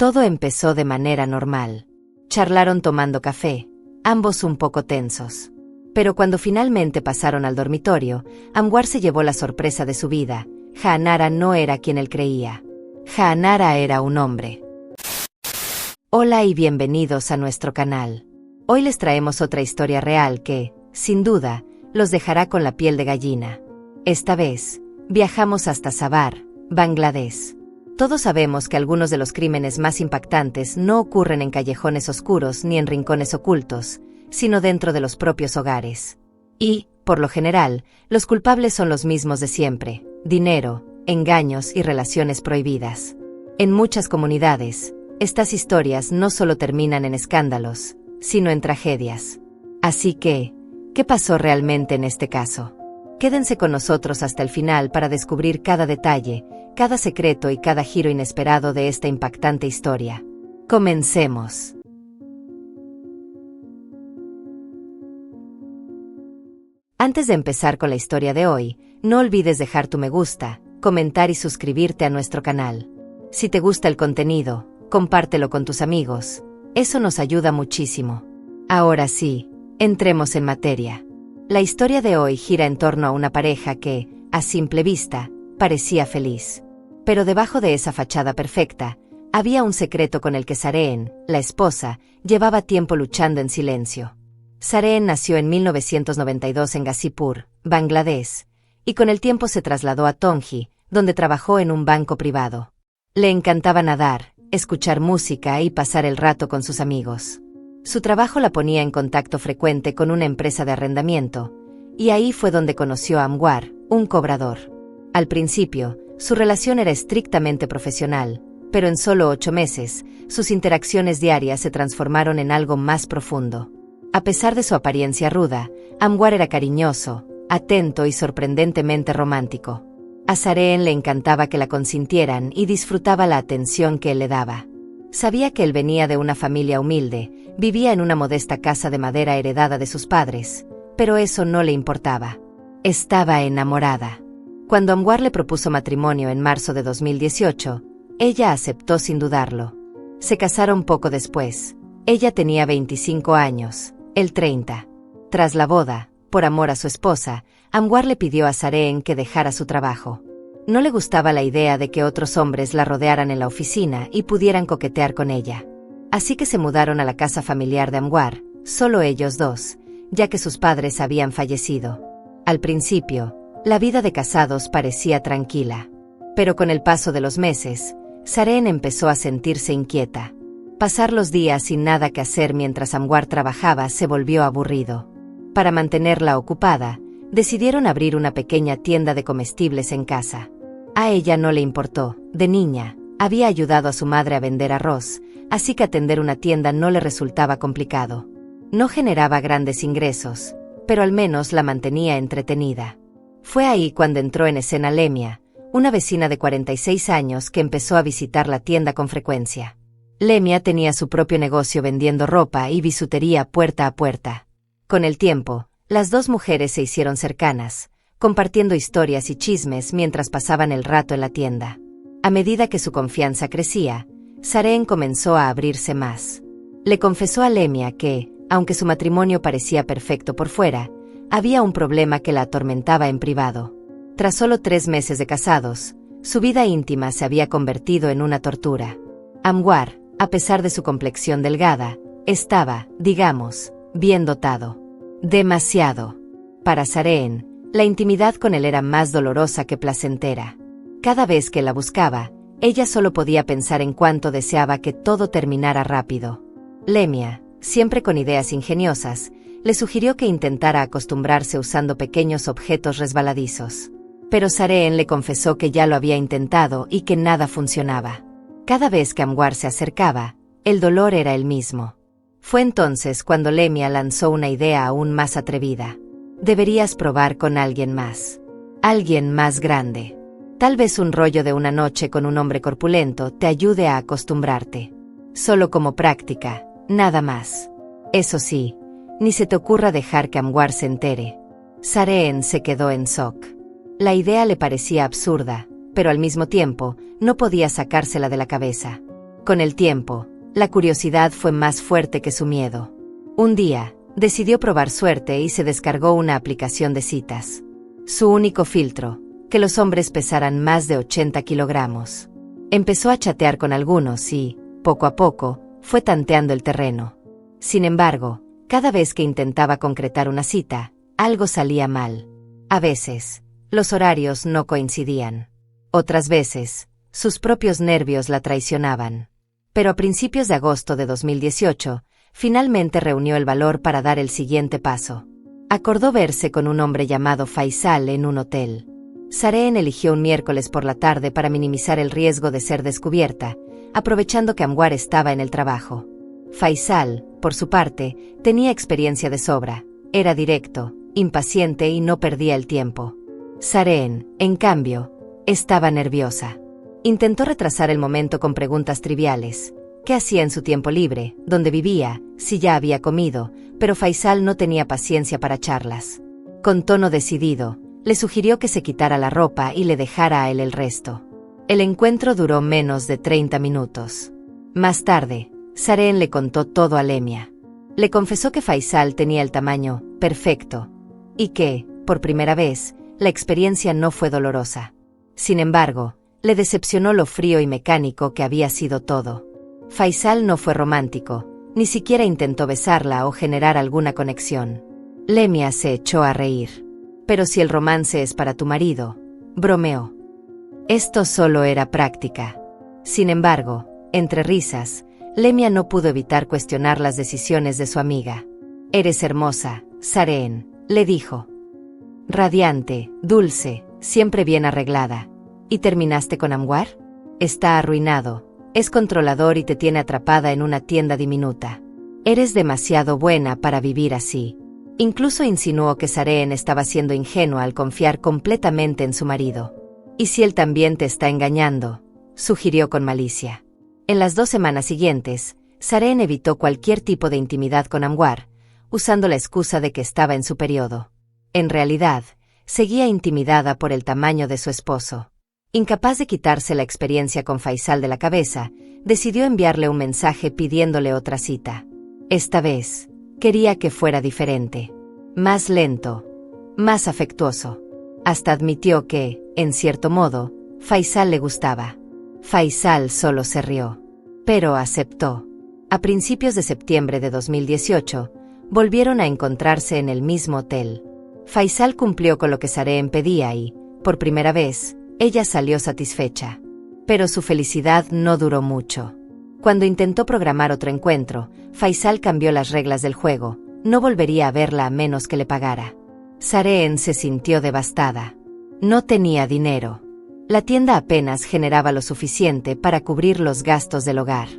Todo empezó de manera normal. Charlaron tomando café, ambos un poco tensos. Pero cuando finalmente pasaron al dormitorio, Amwar se llevó la sorpresa de su vida. Jaanara no era quien él creía. Jaanara era un hombre. Hola y bienvenidos a nuestro canal. Hoy les traemos otra historia real que, sin duda, los dejará con la piel de gallina. Esta vez, viajamos hasta Savar, Bangladesh. Todos sabemos que algunos de los crímenes más impactantes no ocurren en callejones oscuros ni en rincones ocultos, sino dentro de los propios hogares. Y, por lo general, los culpables son los mismos de siempre: dinero, engaños y relaciones prohibidas. En muchas comunidades, estas historias no solo terminan en escándalos, sino en tragedias. Así que, ¿qué pasó realmente en este caso? Quédense con nosotros hasta el final para descubrir cada detalle, cada secreto y cada giro inesperado de esta impactante historia. Comencemos. Antes de empezar con la historia de hoy, no olvides dejar tu me gusta, comentar y suscribirte a nuestro canal. Si te gusta el contenido, compártelo con tus amigos. Eso nos ayuda muchísimo. Ahora sí, entremos en materia. La historia de hoy gira en torno a una pareja que, a simple vista, parecía feliz. Pero debajo de esa fachada perfecta, había un secreto con el que Sareen, la esposa, llevaba tiempo luchando en silencio. Sareen nació en 1992 en Ghazipur, Bangladesh, y con el tiempo se trasladó a Tonji, donde trabajó en un banco privado. Le encantaba nadar, escuchar música y pasar el rato con sus amigos. Su trabajo la ponía en contacto frecuente con una empresa de arrendamiento, y ahí fue donde conoció a Amwar, un cobrador. Al principio, su relación era estrictamente profesional, pero en solo 8 meses, sus interacciones diarias se transformaron en algo más profundo. A pesar de su apariencia ruda, Amwar era cariñoso, atento y sorprendentemente romántico. A Sareen le encantaba que la consintieran y disfrutaba la atención que él le daba. Sabía que él venía de una familia humilde, vivía en una modesta casa de madera heredada de sus padres, pero eso no le importaba. Estaba enamorada. Cuando Amwar le propuso matrimonio en marzo de 2018, ella aceptó sin dudarlo. Se casaron poco después. Ella tenía 25 años, él 30. Tras la boda, por amor a su esposa, Amwar le pidió a Sareen que dejara su trabajo. No le gustaba la idea de que otros hombres la rodearan en la oficina y pudieran coquetear con ella. Así que se mudaron a la casa familiar de Amwar, solo ellos dos, ya que sus padres habían fallecido. Al principio, la vida de casados parecía tranquila. Pero con el paso de los meses, Sareen empezó a sentirse inquieta. Pasar los días sin nada que hacer mientras Amwar trabajaba se volvió aburrido. Para mantenerla ocupada, decidieron abrir una pequeña tienda de comestibles en casa. A ella no le importó. De niña, había ayudado a su madre a vender arroz, así que atender una tienda no le resultaba complicado. No generaba grandes ingresos, pero al menos la mantenía entretenida. Fue ahí cuando entró en escena Lemia, una vecina de 46 años que empezó a visitar la tienda con frecuencia. Lemia tenía su propio negocio vendiendo ropa y bisutería puerta a puerta. Con el tiempo, las dos mujeres se hicieron cercanas, compartiendo historias y chismes mientras pasaban el rato en la tienda. A medida que su confianza crecía, Sareen comenzó a abrirse más. Le confesó a Lemia que, aunque su matrimonio parecía perfecto por fuera, había un problema que la atormentaba en privado. Tras solo 3 meses de casados, su vida íntima se había convertido en una tortura. Amwar, a pesar de su complexión delgada, estaba, digamos, bien dotado. Demasiado. Para Sareen, la intimidad con él era más dolorosa que placentera. Cada vez que la buscaba, ella solo podía pensar en cuánto deseaba que todo terminara rápido. Lemia, siempre con ideas ingeniosas, le sugirió que intentara acostumbrarse usando pequeños objetos resbaladizos. Pero Sareen le confesó que ya lo había intentado y que nada funcionaba. Cada vez que Amwar se acercaba, el dolor era el mismo. Fue entonces cuando Lemia lanzó una idea aún más atrevida. Deberías probar con alguien más. Alguien más grande. Tal vez un rollo de una noche con un hombre corpulento te ayude a acostumbrarte. Solo como práctica, nada más. Eso sí, ni se te ocurra dejar que Amwar se entere. Sareen se quedó en shock. La idea le parecía absurda, pero al mismo tiempo, no podía sacársela de la cabeza. Con el tiempo, la curiosidad fue más fuerte que su miedo. Un día, decidió probar suerte y se descargó una aplicación de citas. Su único filtro, que los hombres pesaran más de 80 kilogramos. Empezó a chatear con algunos y, poco a poco, fue tanteando el terreno. Sin embargo, cada vez que intentaba concretar una cita, algo salía mal. A veces, los horarios no coincidían. Otras veces, sus propios nervios la traicionaban. Pero a principios de agosto de 2018, finalmente reunió el valor para dar el siguiente paso. Acordó verse con un hombre llamado Faisal en un hotel. Sareen eligió un miércoles por la tarde para minimizar el riesgo de ser descubierta, aprovechando que Anwar estaba en el trabajo. Faisal, por su parte, tenía experiencia de sobra, era directo, impaciente y no perdía el tiempo. Sareen, en cambio, estaba nerviosa. Intentó retrasar el momento con preguntas triviales. ¿Qué hacía en su tiempo libre? ¿Dónde vivía? Si ya había comido, pero Faisal no tenía paciencia para charlas. Con tono decidido, le sugirió que se quitara la ropa y le dejara a él el resto. El encuentro duró menos de 30 minutos. Más tarde, Sareen le contó todo a Lemia. Le confesó que Faisal tenía el tamaño perfecto y que, por primera vez, la experiencia no fue dolorosa. Sin embargo, le decepcionó lo frío y mecánico que había sido todo. Faisal no fue romántico, ni siquiera intentó besarla o generar alguna conexión. Lemia se echó a reír. Pero si el romance es para tu marido, bromeó. Esto solo era práctica. Sin embargo, entre risas, Lemia no pudo evitar cuestionar las decisiones de su amiga. Eres hermosa, Sareen, le dijo. Radiante, dulce, siempre bien arreglada. ¿Y terminaste con Anwar? Está arruinado, es controlador y te tiene atrapada en una tienda diminuta. Eres demasiado buena para vivir así. Incluso insinuó que Sareen estaba siendo ingenua al confiar completamente en su marido. ¿Y si él también te está engañando?, sugirió con malicia. En las 2 semanas siguientes, Sareen evitó cualquier tipo de intimidad con Anwar, usando la excusa de que estaba en su periodo. En realidad, seguía intimidada por el tamaño de su esposo. Incapaz de quitarse la experiencia con Faisal de la cabeza, decidió enviarle un mensaje pidiéndole otra cita. Esta vez, quería que fuera diferente. Más lento. Más afectuoso. Hasta admitió que, en cierto modo, Faisal le gustaba. Faisal solo se rió. Pero aceptó. A principios de septiembre de 2018, volvieron a encontrarse en el mismo hotel. Faisal cumplió con lo que Sareen pedía y, por primera vez, ella salió satisfecha. Pero su felicidad no duró mucho. Cuando intentó programar otro encuentro, Faisal cambió las reglas del juego, no volvería a verla a menos que le pagara. Sareen se sintió devastada. No tenía dinero. La tienda apenas generaba lo suficiente para cubrir los gastos del hogar.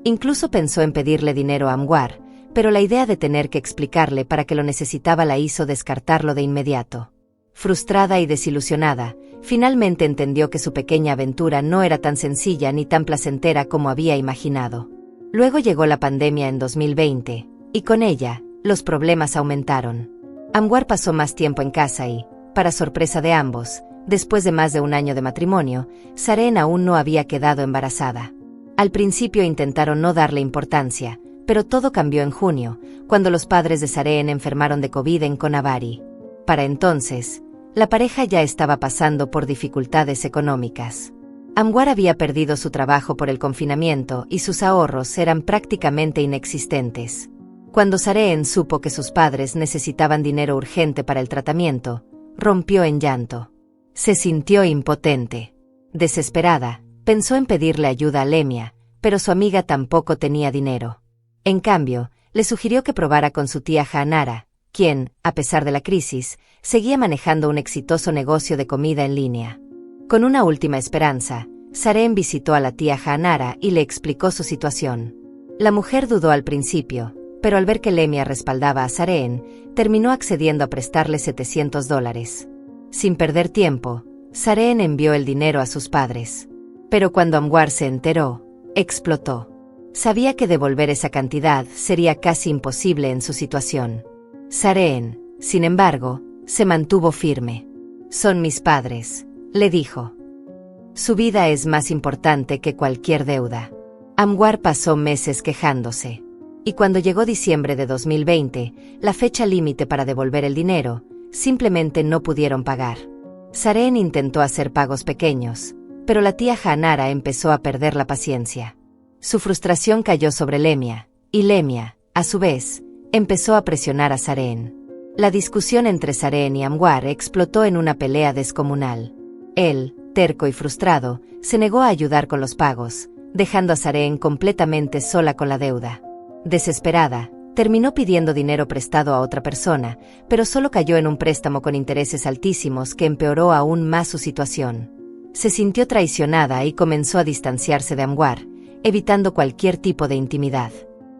Incluso pensó en pedirle dinero a Anwar, pero la idea de tener que explicarle para qué lo necesitaba la hizo descartarlo de inmediato. Frustrada y desilusionada, finalmente entendió que su pequeña aventura no era tan sencilla ni tan placentera como había imaginado. Luego llegó la pandemia en 2020, y con ella, los problemas aumentaron. Anwar pasó más tiempo en casa y, para sorpresa de ambos, después de más de un año de matrimonio, Sareen aún no había quedado embarazada. Al principio intentaron no darle importancia, pero todo cambió en junio, cuando los padres de Sareen enfermaron de COVID en Konavari. Para entonces, la pareja ya estaba pasando por dificultades económicas. Anwar había perdido su trabajo por el confinamiento y sus ahorros eran prácticamente inexistentes. Cuando Sareen supo que sus padres necesitaban dinero urgente para el tratamiento, rompió en llanto. Se sintió impotente. Desesperada, pensó en pedirle ayuda a Lemia, pero su amiga tampoco tenía dinero. En cambio, le sugirió que probara con su tía Hanara, quien, a pesar de la crisis, seguía manejando un exitoso negocio de comida en línea. Con una última esperanza, Sareen visitó a la tía Hanara y le explicó su situación. La mujer dudó al principio, pero al ver que Lemia respaldaba a Sareen, terminó accediendo a prestarle $700. Sin perder tiempo, Sareen envió el dinero a sus padres. Pero cuando Anwar se enteró, explotó. Sabía que devolver esa cantidad sería casi imposible en su situación. Sareen, sin embargo, se mantuvo firme. Son mis padres, le dijo. Su vida es más importante que cualquier deuda. Amwar pasó meses quejándose. Y cuando llegó diciembre de 2020, la fecha límite para devolver el dinero, simplemente no pudieron pagar. Sareen intentó hacer pagos pequeños, pero la tía Hanara empezó a perder la paciencia. Su frustración cayó sobre Lemia, y Lemia, a su vez, empezó a presionar a Sareen. La discusión entre Sareen y Amwar explotó en una pelea descomunal. Él, terco y frustrado, se negó a ayudar con los pagos, dejando a Sareen completamente sola con la deuda. Desesperada, terminó pidiendo dinero prestado a otra persona, pero solo cayó en un préstamo con intereses altísimos que empeoró aún más su situación. Se sintió traicionada y comenzó a distanciarse de Amwar, evitando cualquier tipo de intimidad.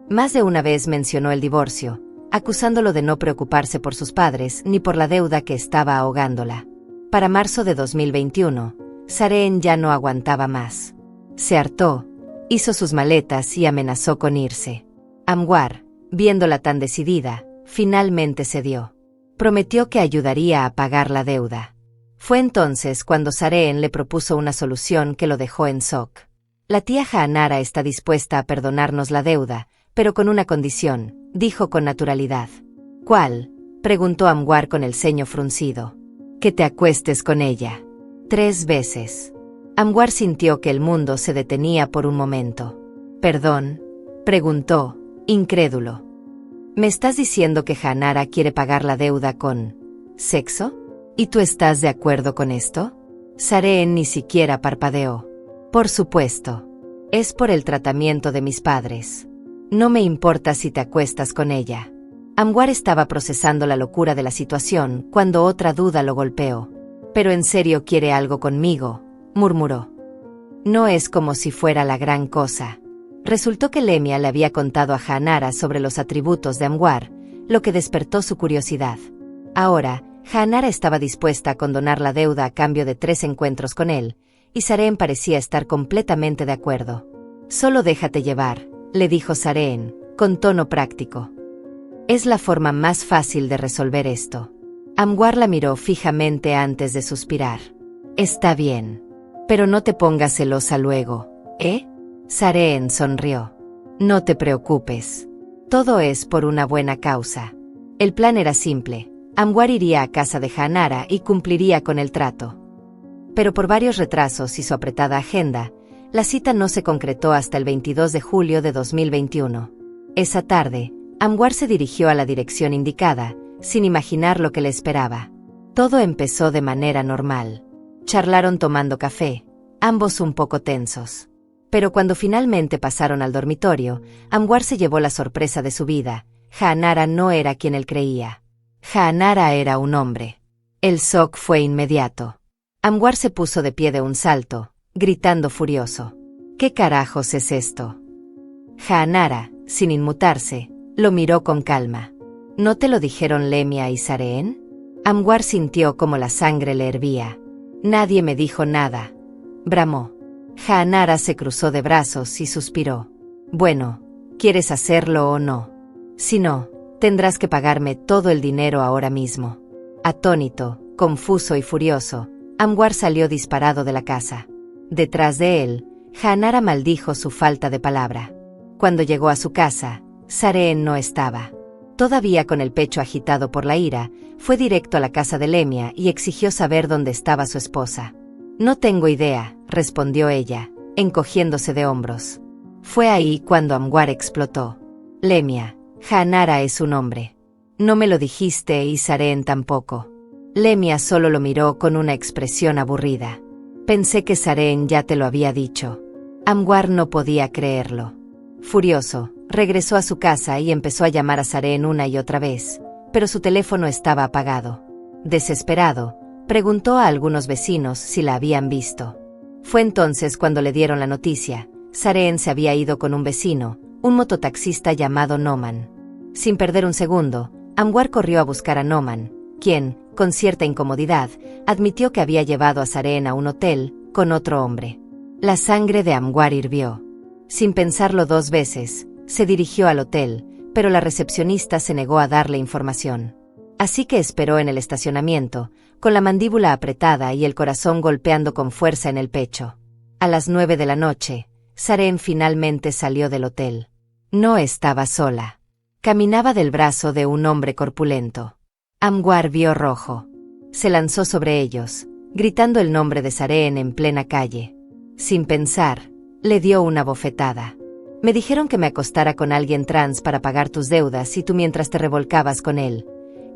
Más de una vez mencionó el divorcio, acusándolo de no preocuparse por sus padres ni por la deuda que estaba ahogándola. Para marzo de 2021, Sareen ya no aguantaba más. Se hartó, hizo sus maletas y amenazó con irse. Amwar, viéndola tan decidida, finalmente cedió. Prometió que ayudaría a pagar la deuda. Fue entonces cuando Sareen le propuso una solución que lo dejó en shock. La tía Hanara está dispuesta a perdonarnos la deuda, pero con una condición, dijo con naturalidad. ¿Cuál?, preguntó Amwar con el ceño fruncido. Que te acuestes con ella. 3 veces. Amwar sintió que el mundo se detenía por un momento. ¿Perdón?, preguntó, incrédulo. ¿Me estás diciendo que Hanara quiere pagar la deuda con sexo? ¿Y tú estás de acuerdo con esto? Sareen ni siquiera parpadeó. Por supuesto. Es por el tratamiento de mis padres. No me importa si te acuestas con ella. Amwar estaba procesando la locura de la situación cuando otra duda lo golpeó. Pero en serio quiere algo conmigo, murmuró. No es como si fuera la gran cosa. Resultó que Lemia le había contado a Hanara sobre los atributos de Amwar, lo que despertó su curiosidad. Ahora, Hanara estaba dispuesta a condonar la deuda a cambio de 3 encuentros con él, y Sareen parecía estar completamente de acuerdo. Solo déjate llevar, le dijo Sareen, con tono práctico. Es la forma más fácil de resolver esto. Amwar la miró fijamente antes de suspirar. Está bien. Pero no te pongas celosa luego, ¿eh? Sareen sonrió. No te preocupes. Todo es por una buena causa. El plan era simple. Amwar iría a casa de Hanara y cumpliría con el trato. Pero por varios retrasos y su apretada agenda, la cita no se concretó hasta el 22 de julio de 2021. Esa tarde, Amwar se dirigió a la dirección indicada, sin imaginar lo que le esperaba. Todo empezó de manera normal. Charlaron tomando café, ambos un poco tensos. Pero cuando finalmente pasaron al dormitorio, Amwar se llevó la sorpresa de su vida. Hanara no era quien él creía. Hanara era un hombre. El shock fue inmediato. Amwar se puso de pie de un salto, gritando furioso. ¿Qué carajos es esto? Hanara, sin inmutarse, lo miró con calma. ¿No te lo dijeron Lemia y Sareen? Amwar sintió como la sangre le hervía. Nadie me dijo nada. Bramó. Hanara se cruzó de brazos y suspiró. Bueno, ¿quieres hacerlo o no? Si no, tendrás que pagarme todo el dinero ahora mismo. Atónito, confuso y furioso, Amwar salió disparado de la casa. Detrás de él, Hanara maldijo su falta de palabra. Cuando llegó a su casa, Sareen no estaba. Todavía con el pecho agitado por la ira, fue directo a la casa de Lemia y exigió saber dónde estaba su esposa. No tengo idea, respondió ella, encogiéndose de hombros. Fue ahí cuando Amwar explotó. Lemia, Hanara es un hombre. No me lo dijiste y Sareen tampoco. Lemia solo lo miró con una expresión aburrida. Pensé que Sareen ya te lo había dicho. Amwar no podía creerlo. Furioso, regresó a su casa y empezó a llamar a Sareen una y otra vez, pero su teléfono estaba apagado. Desesperado, preguntó a algunos vecinos si la habían visto. Fue entonces cuando le dieron la noticia. Sareen se había ido con un vecino, un mototaxista llamado Noman. Sin perder un segundo, Amwar corrió a buscar a Noman, quien, con cierta incomodidad, admitió que había llevado a Sareen a un hotel, con otro hombre. La sangre de Amwar hirvió. Sin pensarlo 2 veces, se dirigió al hotel, pero la recepcionista se negó a darle información. Así que esperó en el estacionamiento, con la mandíbula apretada y el corazón golpeando con fuerza en el pecho. A las 9 de la noche, Sareen finalmente salió del hotel. No estaba sola. Caminaba del brazo de un hombre corpulento. Amwar vio rojo. Se lanzó sobre ellos, gritando el nombre de Sareen en plena calle. Sin pensar, le dio una bofetada. Me dijeron que me acostara con alguien trans para pagar tus deudas y tú mientras te revolcabas con él,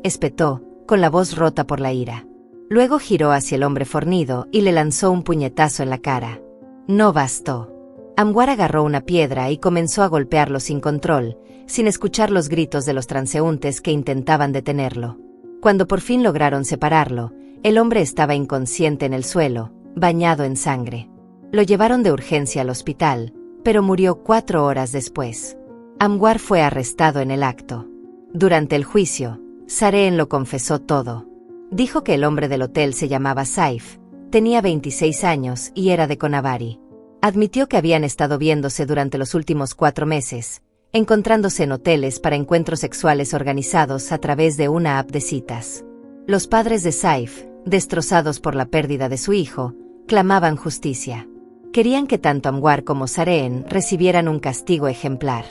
espetó, con la voz rota por la ira. Luego giró hacia el hombre fornido y le lanzó un puñetazo en la cara. No bastó. Amwar agarró una piedra y comenzó a golpearlo sin control, sin escuchar los gritos de los transeúntes que intentaban detenerlo. Cuando por fin lograron separarlo, el hombre estaba inconsciente en el suelo, bañado en sangre. Lo llevaron de urgencia al hospital, pero murió 4 horas después. Amwar fue arrestado en el acto. Durante el juicio, Sareen lo confesó todo. Dijo que el hombre del hotel se llamaba Saif, tenía 26 años y era de Konavari. Admitió que habían estado viéndose durante los últimos 4 meses, encontrándose en hoteles para encuentros sexuales organizados a través de una app de citas. Los padres de Saif, destrozados por la pérdida de su hijo, clamaban justicia. Querían que tanto Amwar como Sareen recibieran un castigo ejemplar.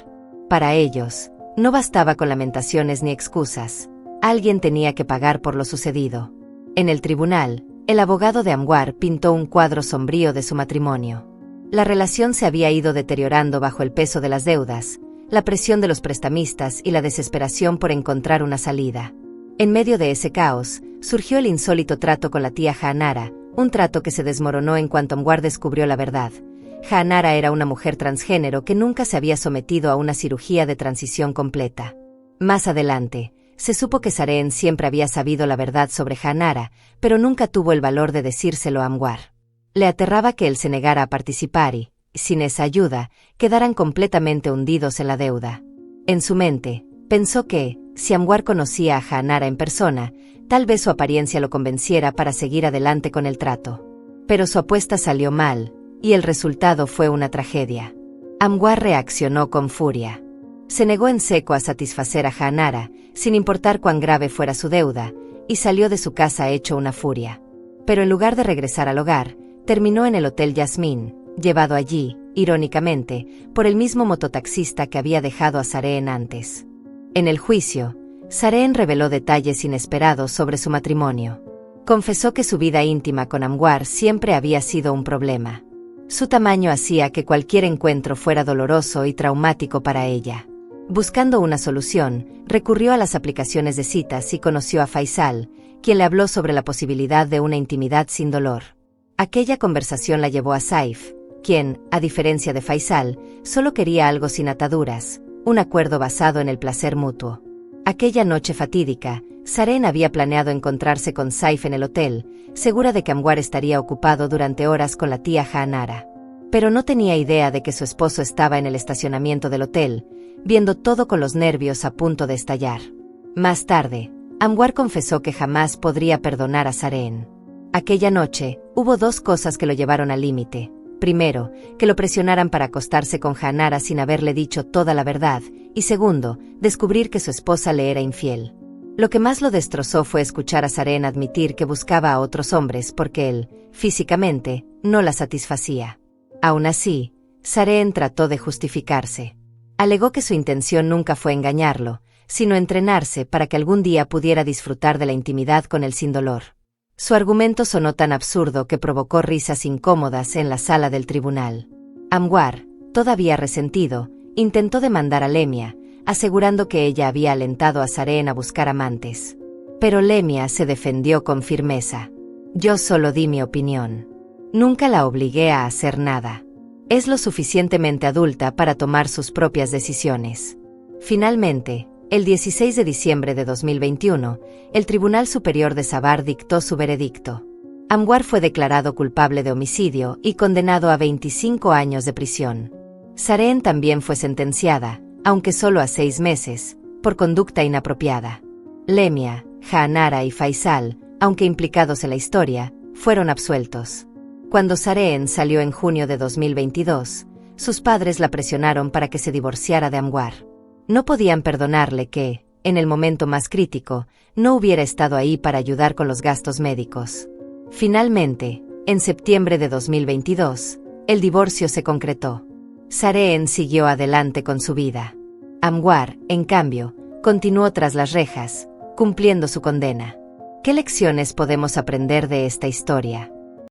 Para ellos, no bastaba con lamentaciones ni excusas. Alguien tenía que pagar por lo sucedido. En el tribunal, el abogado de Amwar pintó un cuadro sombrío de su matrimonio. La relación se había ido deteriorando bajo el peso de las deudas, la presión de los prestamistas y la desesperación por encontrar una salida. En medio de ese caos, surgió el insólito trato con la tía Jaanara, un trato que se desmoronó en cuanto Amwar descubrió la verdad. Jaanara era una mujer transgénero que nunca se había sometido a una cirugía de transición completa. Más adelante, se supo que Sareen siempre había sabido la verdad sobre Jaanara, pero nunca tuvo el valor de decírselo a Amwar. Le aterraba que él se negara a participar y, sin esa ayuda, quedaran completamente hundidos en la deuda. En su mente, pensó que, si Amwar conocía a Jaanara en persona, tal vez su apariencia lo convenciera para seguir adelante con el trato. Pero su apuesta salió mal, y el resultado fue una tragedia. Amwar reaccionó con furia. Se negó en seco a satisfacer a Jaanara, sin importar cuán grave fuera su deuda, y salió de su casa hecho una furia. Pero en lugar de regresar al hogar, terminó en el Hotel Yasmín, llevado allí, irónicamente, por el mismo mototaxista que había dejado a Sareen antes. En el juicio, Sareen reveló detalles inesperados sobre su matrimonio. Confesó que su vida íntima con Amwar siempre había sido un problema. Su tamaño hacía que cualquier encuentro fuera doloroso y traumático para ella. Buscando una solución, recurrió a las aplicaciones de citas y conoció a Faisal, quien le habló sobre la posibilidad de una intimidad sin dolor. Aquella conversación la llevó a Saif, quien, a diferencia de Faisal, solo quería algo sin ataduras, un acuerdo basado en el placer mutuo. Aquella noche fatídica, Sareen había planeado encontrarse con Saif en el hotel, segura de que Amwar estaría ocupado durante horas con la tía Jaanara. Pero no tenía idea de que su esposo estaba en el estacionamiento del hotel, viendo todo con los nervios a punto de estallar. Más tarde, Amwar confesó que jamás podría perdonar a Sareen. Aquella noche, hubo 2 cosas que lo llevaron al límite. Primero, que lo presionaran para acostarse con Jaanara sin haberle dicho toda la verdad, y segundo, descubrir que su esposa le era infiel. Lo que más lo destrozó fue escuchar a Sareen admitir que buscaba a otros hombres porque él, físicamente, no la satisfacía. Aún así, Sareen trató de justificarse. Alegó que su intención nunca fue engañarlo, sino entrenarse para que algún día pudiera disfrutar de la intimidad con él sin dolor. Su argumento sonó tan absurdo que provocó risas incómodas en la sala del tribunal. Amwar, todavía resentido, intentó demandar a Lemia, asegurando que ella había alentado a Sareen a buscar amantes. Pero Lemia se defendió con firmeza. Yo solo di mi opinión. Nunca la obligué a hacer nada. Es lo suficientemente adulta para tomar sus propias decisiones. Finalmente, el 16 de diciembre de 2021, el Tribunal Superior de Sabar dictó su veredicto. Amwar fue declarado culpable de homicidio y condenado a 25 años de prisión. Sareen también fue sentenciada, aunque solo a 6 meses, por conducta inapropiada. Lemia, Jaanara y Faisal, aunque implicados en la historia, fueron absueltos. Cuando Sareen salió en junio de 2022, sus padres la presionaron para que se divorciara de Amwar. No podían perdonarle que, en el momento más crítico, no hubiera estado ahí para ayudar con los gastos médicos. Finalmente, en septiembre de 2022, el divorcio se concretó. Sareen siguió adelante con su vida. Amwar, en cambio, continuó tras las rejas, cumpliendo su condena. ¿Qué lecciones podemos aprender de esta historia?